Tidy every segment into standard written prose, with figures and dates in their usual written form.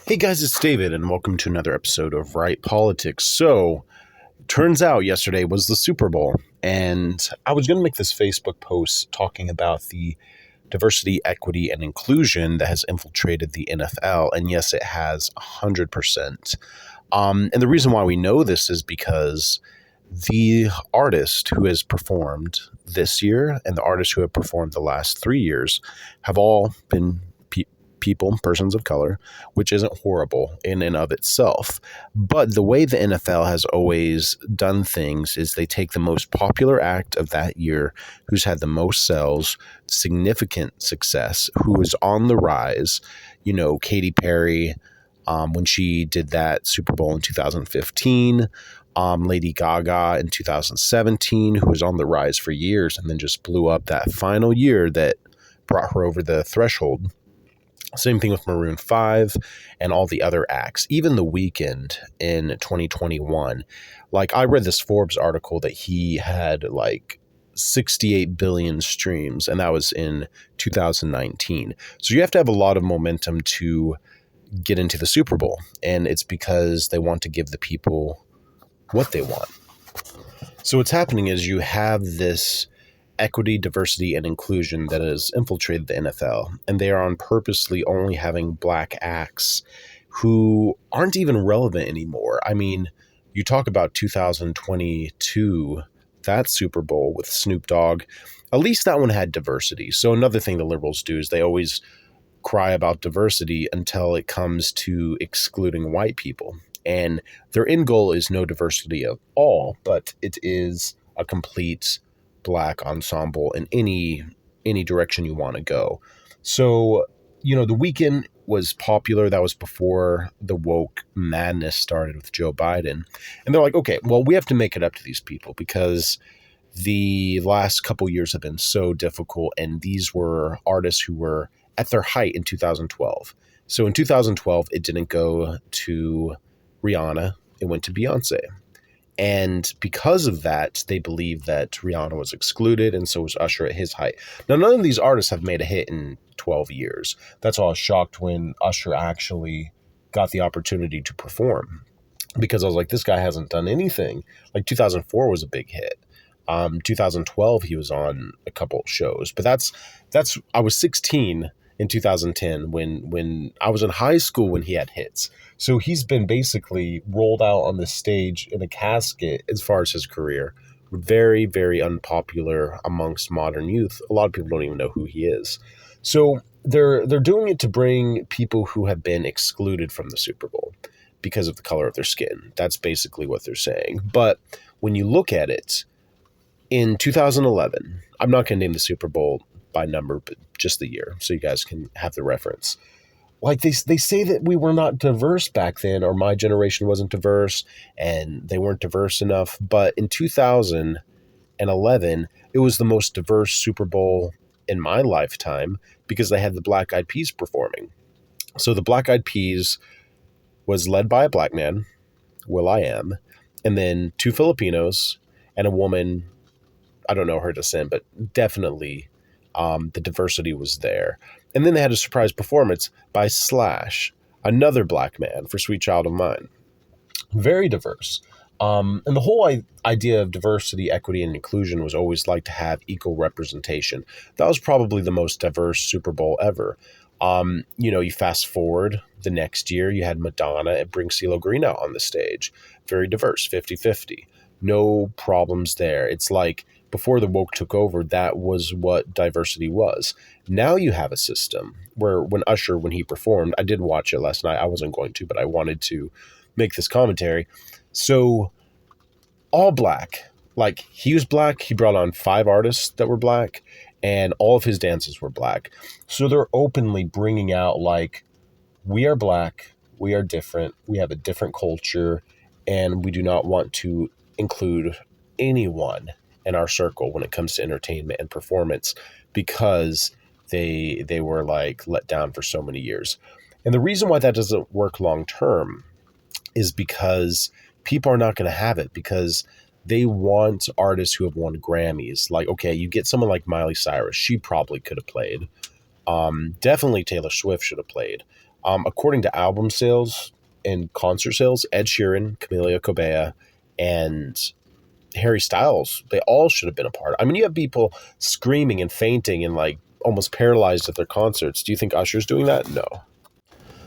Hey guys, it's David, and welcome to another episode of Right Politics. So, turns out yesterday was the Super Bowl, and I was going to make this Facebook post talking about the diversity, equity, and inclusion that has infiltrated the NFL. And yes, it has 100%. And the reason why we know this is because the artist who has performed this year and the artists who have performed the last 3 years have all been people, persons of color, which isn't horrible in and of itself. But the way the NFL has always done things is they take the most popular act of that year, who's had the most sales, significant success, who is on the rise. You know, Katy Perry, when she did that Super Bowl in 2015, Lady Gaga in 2017, who was on the rise for years and then just blew up that final year that brought her over the threshold. Same thing with Maroon 5 and all the other acts. Even The Weeknd in 2021. Like, I read this Forbes article that he had like 68 billion streams, and that was in 2019. So you have to have a lot of momentum to get into the Super Bowl, and it's because they want to give the people what they want. So what's happening is you have this equity, diversity, and inclusion that has infiltrated the NFL, and they are on purposely only having black acts who aren't even relevant anymore. I mean, you talk about 2022, that Super Bowl with Snoop Dogg, at least that one had diversity. So another thing the liberals do is they always cry about diversity until it comes to excluding white people. And their end goal is no diversity at all, but it is a complete black ensemble in any direction you want to go. So, you know, The Weeknd was popular. That was before the woke madness started with Joe Biden. And they're like, okay, well, we have to make it up to these people because the last couple years have been so difficult. And these were artists who were at their height in 2012. So in 2012, it didn't go to Rihanna. It went to Beyonce. And because of that, they believe that Rihanna was excluded, and so was Usher at his height. Now, none of these artists have made a hit in 12 years. That's why I was shocked when Usher actually got the opportunity to perform, because I was like, this guy hasn't done anything. Like 2004 was a big hit. 2012, he was on a couple shows. But that's I was 16 in 2010 when I was in high school when he had hits. So he's been basically rolled out on the stage in a casket as far as his career. Very, very unpopular amongst modern youth. A lot of people don't even know who he is. So they're doing it to bring people who have been excluded from the Super Bowl because of the color of their skin. That's basically what they're saying. But when you look at it, in 2011, I'm not going to name the Super Bowl by number, but just the year, so you guys can have the reference. Like they say that we were not diverse back then, or my generation wasn't diverse, and they weren't diverse enough. But in 2011, it was the most diverse Super Bowl in my lifetime because they had the Black Eyed Peas performing. So the Black Eyed Peas was led by a black man, will.i.am, and then two Filipinos and a woman. I don't know her descent, but definitely the diversity was there. And then they had a surprise performance by Slash, another black man, for Sweet Child of Mine. Very diverse. And the whole idea of diversity, equity, and inclusion was always like to have equal representation. That was probably the most diverse Super Bowl ever. You fast forward the next year, you had Madonna and bring CeeLo Green out on the stage. Very diverse, 50-50. No problems there. It's like before the woke took over, that was what diversity was. Now you have a system where when he performed, I did watch it last night. I wasn't going to, but I wanted to make this commentary. So all black, like he was black. He brought on 5 artists that were black, and all of his dances were black. So they're openly bringing out like, we are black, we are different, we have a different culture, and we do not want to include anyone in our circle when it comes to entertainment and performance because they were like let down for so many years. And the reason why that doesn't work long term is because people are not going to have it, because they want artists who have won Grammys. Like, okay, you get someone like Miley Cyrus. She probably could have played. Definitely Taylor Swift should have played. According to album sales and concert sales, Ed Sheeran, Camila Cabello, and Harry Styles, they all should have been a part. I mean, you have people screaming and fainting and like almost paralyzed at their concerts. Do you think Usher's doing that? No.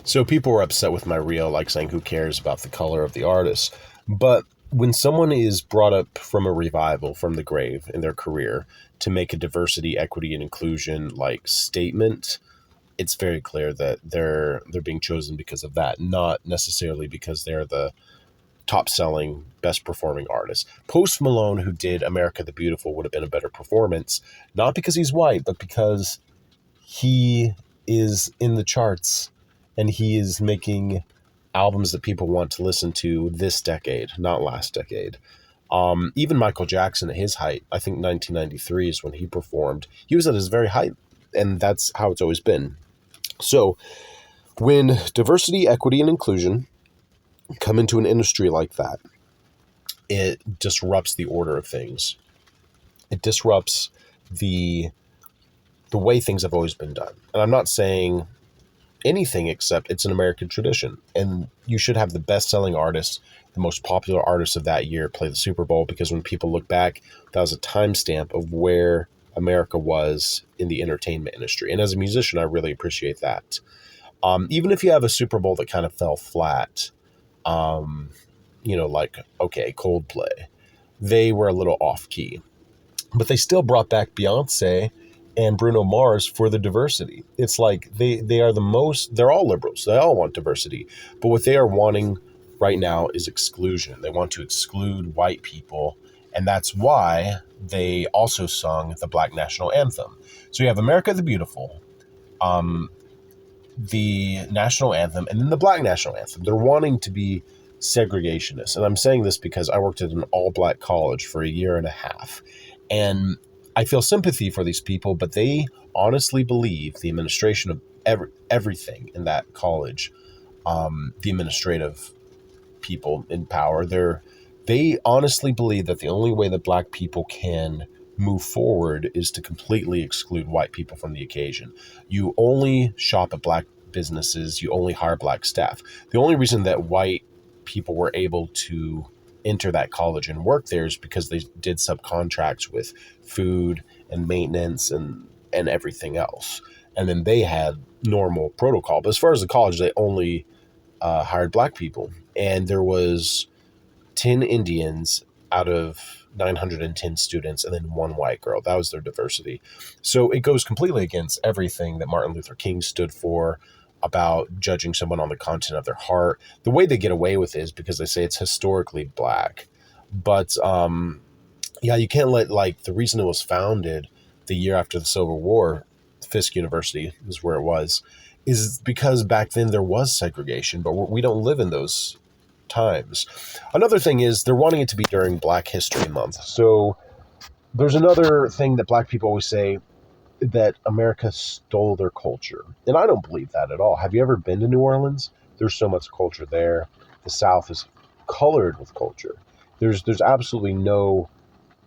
So people were upset with my reel, like saying, who cares about the color of the artist? But when someone is brought up from a revival, from the grave in their career to make a diversity, equity, and inclusion like statement, it's very clear that they're being chosen because of that, not necessarily because they're the top selling, best performing artist. Post Malone, who did America the Beautiful, would have been a better performance, not because he's white, but because he is in the charts and he is making albums that people want to listen to this decade, not last decade. Even Michael Jackson at his height, I think 1993 is when he performed. He was at his very height, and that's how it's always been. So when diversity, equity, and inclusion come into an industry like that, it disrupts the order of things. It disrupts the way things have always been done. And I'm not saying anything except it's an American tradition. And you should have the best-selling artist, the most popular artist of that year play the Super Bowl, because when people look back, that was a timestamp of where America was in the entertainment industry. And as a musician, I really appreciate that. Even if you have a Super Bowl that kind of fell flat, like, okay, Coldplay, they were a little off-key. But they still brought back Beyonce and Bruno Mars for the diversity. It's like they are the most, they're all liberals. They all want diversity. But what they are wanting right now is exclusion. They want to exclude white people. And that's why they also sung the Black National Anthem. So you have America the Beautiful, the national anthem, and then the Black National Anthem. They're wanting to be segregationists. And I'm saying this because I worked at an all-black college for a year and a half. And I feel sympathy for these people, but they honestly believe the administration of everything in that college, the administrative people in power, they honestly believe that the only way that black people can move forward is to completely exclude white people from the occasion. You only shop at black businesses. You only hire black staff. The only reason that white people were able to enter that college and work there is because they did subcontracts with food and maintenance and everything else. And then they had normal protocol. But as far as the college, they only hired black people. And there was 10 Indians out of 910 students and then one white girl. That was their diversity. So it goes completely against everything that Martin Luther King stood for about judging someone on the content of their heart. The way they get away with it is because they say it's historically black. But you can't let, like, the reason it was founded the year after the Civil War, Fisk University is where it was, is because back then there was segregation, but we don't live in those times. Another thing is they're wanting it to be during Black History Month. So there's another thing that black people always say, that America stole their culture. And I don't believe that at all. Have you ever been to New Orleans? There's so much culture there. The South is colored with culture. There's absolutely no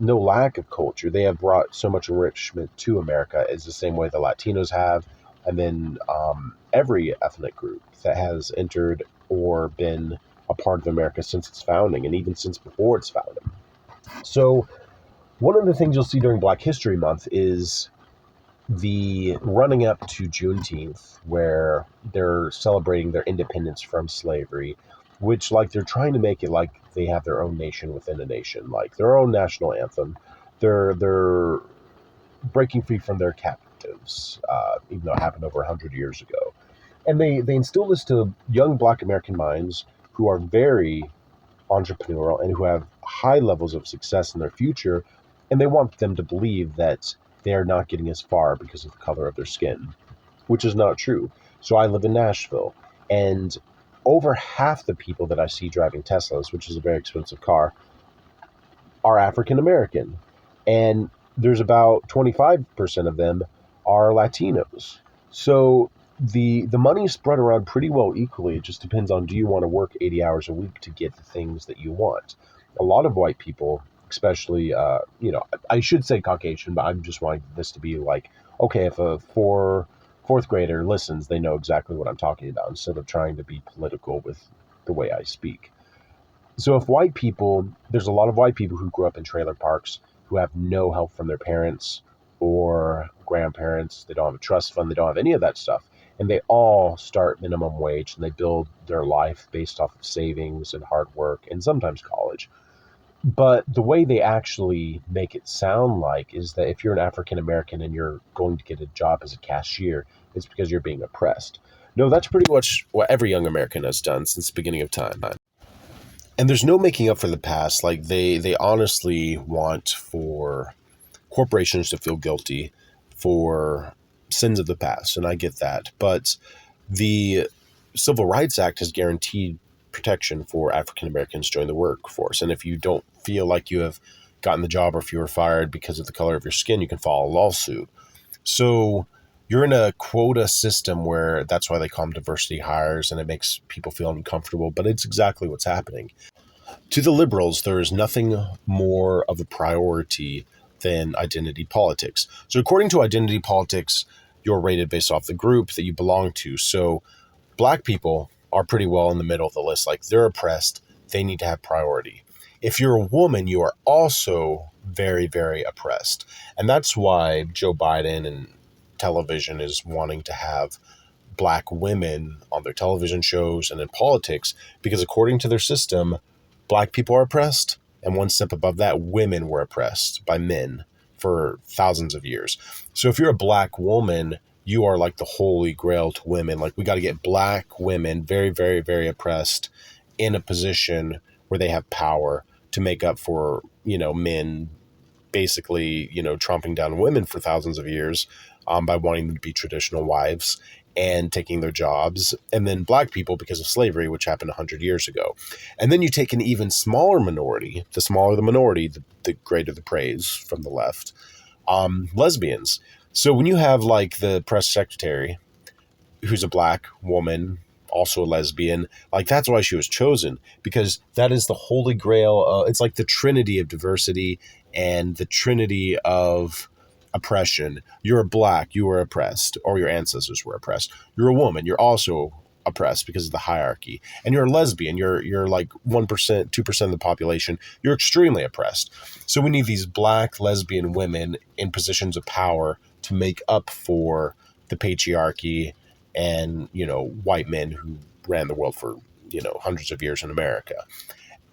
lack of culture. They have brought so much enrichment to America. It's the same way the Latinos have, and then every ethnic group that has entered or been a part of America since its founding, and even since before its founding. So one of the things you'll see during Black History Month is the running up to Juneteenth, where they're celebrating their independence from slavery, which, like, they're trying to make it like they have their own nation within a nation, like their own national anthem. They're breaking free from their captives, even though it happened over 100 years ago. And they instill this to young black American minds who are very entrepreneurial and who have high levels of success in their future, and they want them to believe that they are not getting as far because of the color of their skin, which is not true. So I live in Nashville, and over half the people that I see driving Teslas, which is a very expensive car, are African American. And there's about 25% of them are Latinos. So the money is spread around pretty well equally. It just depends on, do you want to work 80 hours a week to get the things that you want? A lot of white people, especially, I should say Caucasian, but I'm just wanting this to be like, okay, if a fourth grader listens, they know exactly what I'm talking about instead of trying to be political with the way I speak. So if white people, there's a lot of white people who grew up in trailer parks who have no help from their parents or grandparents. They don't have a trust fund. They don't have any of that stuff. And they all start minimum wage and they build their life based off of savings and hard work and sometimes college. But the way they actually make it sound like is that if you're an African American and you're going to get a job as a cashier, it's because you're being oppressed. No, that's pretty much what every young American has done since the beginning of time. And there's no making up for the past. Like they honestly want for corporations to feel guilty for sins of the past, and I get that. But the Civil Rights Act has guaranteed protection for African Americans joining the workforce. And if you don't feel like you have gotten the job or if you were fired because of the color of your skin, you can file a lawsuit. So you're in a quota system where that's why they call them diversity hires, and it makes people feel uncomfortable, but it's exactly what's happening. To the liberals, there is nothing more of a priority than identity politics. So according to identity politics, you're rated based off the group that you belong to. So black people are pretty well in the middle of the list. Like they're oppressed. They need to have priority. If you're a woman, you are also very, very oppressed. And that's why Joe Biden and television is wanting to have black women on their television shows and in politics, because according to their system, black people are oppressed. And one step above that, women were oppressed by men for thousands of years. So if you're a black woman, you are like the holy grail to women. Like we got to get black women very, very, very oppressed in a position where they have power to make up for, men basically, tromping down women for thousands of years by wanting them to be traditional wives and taking their jobs. And then black people because of slavery, which happened 100 years ago. And then you take an even smaller minority. The smaller the minority, the greater the praise from the left. Lesbians. So when you have like the press secretary, who's a black woman, also a lesbian, like that's why she was chosen, because that is the holy grail. It's like the trinity of diversity and the trinity of oppression. You're a black, you were oppressed, or your ancestors were oppressed. You're a woman, you're also oppressed because of the hierarchy. And you're a lesbian, you're like 1%, 2% of the population. You're extremely oppressed. So we need these black lesbian women in positions of power to make up for the patriarchy and, white men who ran the world for, hundreds of years in America.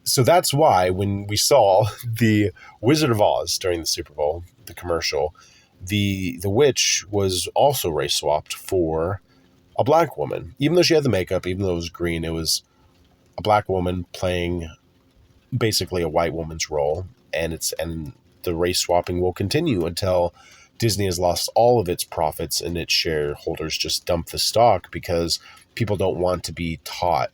So that's why when we saw the Wizard of Oz during the Super Bowl, the commercial, the witch was also race swapped for a black woman. Even though she had the makeup, even though it was green, it was a black woman playing basically a white woman's role. And the race swapping will continue until Disney has lost all of its profits and its shareholders just dump the stock because people don't want to be taught,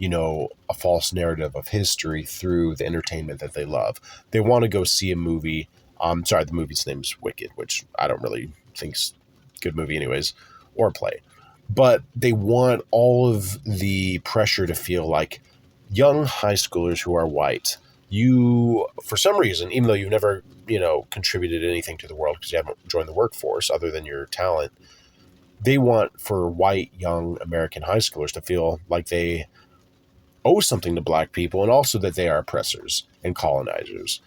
a false narrative of history through the entertainment that they love. They want to go see a movie. The movie's name's Wicked, which I don't really think's a good movie anyways, or a play. But they want all of the pressure to feel like young high schoolers who are white, you, for some reason, even though you've never, contributed anything to the world because you haven't joined the workforce other than your talent, they want for white young American high schoolers to feel like they owe something to black people and also that they are oppressors and colonizers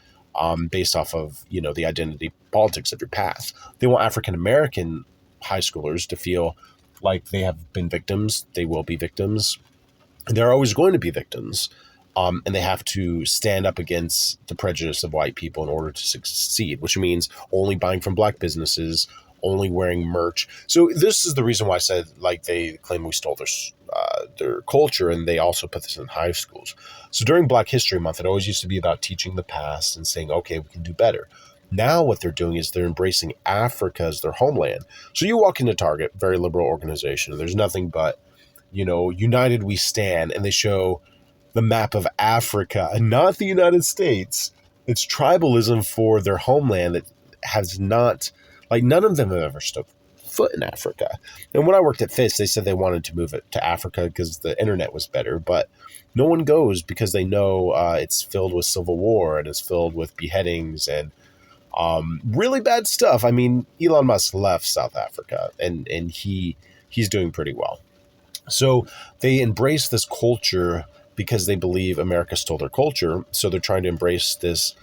based off of, the identity politics of your past. They want African American high schoolers to feel like they have been victims, they will be victims, and they're always going to be victims. And they have to stand up against the prejudice of white people in order to succeed, which means only buying from black businesses, only wearing merch. So this is the reason why I said, like, they claim we stole their culture, and they also put this in high schools. So during Black History Month, it always used to be about teaching the past and saying, okay, we can do better. Now what they're doing is they're embracing Africa as their homeland. So you walk into Target, very liberal organization, and there's nothing but, United We Stand, and they show the map of Africa and not the United States. It's tribalism for their homeland that has not, like, none of them have ever stood foot in Africa. And when I worked at Fitz, they said they wanted to move it to Africa because the internet was better, but no one goes because they know it's filled with civil war and it's filled with beheadings and Really bad stuff. I mean, Elon Musk left South Africa, and he's doing pretty well. So they embrace this culture because they believe America stole their culture. So they're trying to embrace this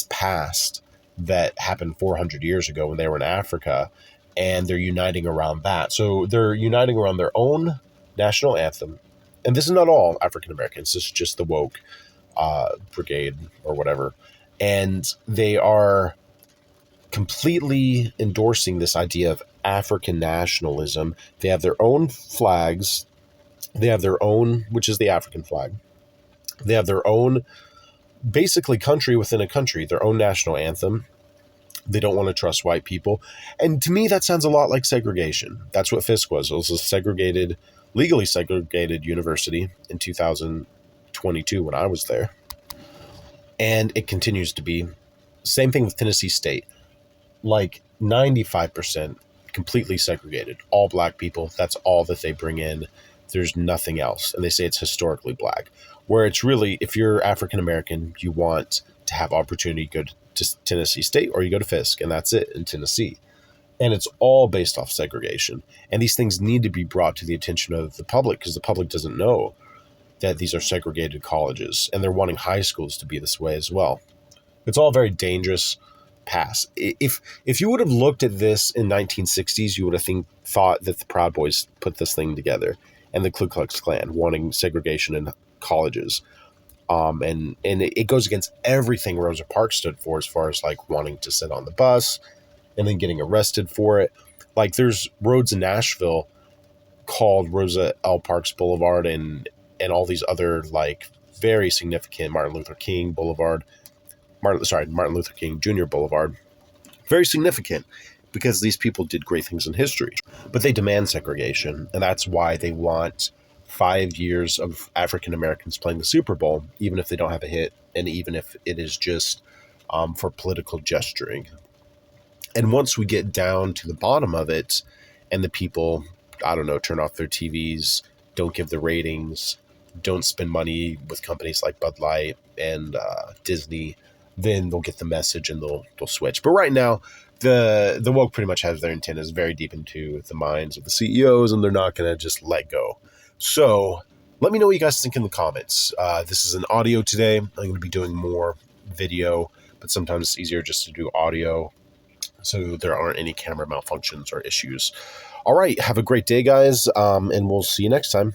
past that happened 400 years ago when they were in Africa, and they're uniting around that. So they're uniting around their own national anthem. And this is not all African Americans. This is just the woke brigade or whatever. And they are completely endorsing this idea of African nationalism. They have their own flags. They have their own, which is the African flag. They have their own, basically, country within a country, their own national anthem. They don't want to trust white people. And to me, that sounds a lot like segregation. That's what Fisk was. It was a segregated, legally segregated university in 2022 when I was there. And it continues to be. Same thing with Tennessee State. Like 95% completely segregated. All black people. That's all that they bring in. There's nothing else. And they say it's historically black. Where it's really, if you're African American, you want to have opportunity to go to Tennessee State or you go to Fisk, and that's it in Tennessee. And it's all based off segregation. And these things need to be brought to the attention of the public because the public doesn't know that these are segregated colleges. And they're wanting high schools to be this way as well. It's all very dangerous pass. If you would have looked at this in 1960s, you would have thought that the Proud Boys put this thing together and the Ku Klux Klan wanting segregation in colleges. And it goes against everything Rosa Parks stood for as far as like wanting to sit on the bus and then getting arrested for it. Like there's roads in Nashville called Rosa L. Parks Boulevard and all these other like very significant Martin Luther King Jr. Boulevard. Very significant because these people did great things in history, but they demand segregation. And that's why they want 5 years of African Americans playing the Super Bowl, even if they don't have a hit, and even if it is just for political gesturing. And once we get down to the bottom of it, and the people, I don't know, turn off their TVs, don't give the ratings, don't spend money with companies like Bud Light and Disney, then they'll get the message and they'll switch. But right now, the woke pretty much has their antennas very deep into the minds of the CEOs, and they're not going to just let go. So let me know what you guys think in the comments. This is an audio today. I'm going to be doing more video, but sometimes it's easier just to do audio so there aren't any camera malfunctions or issues. All right. Have a great day, guys, and we'll see you next time.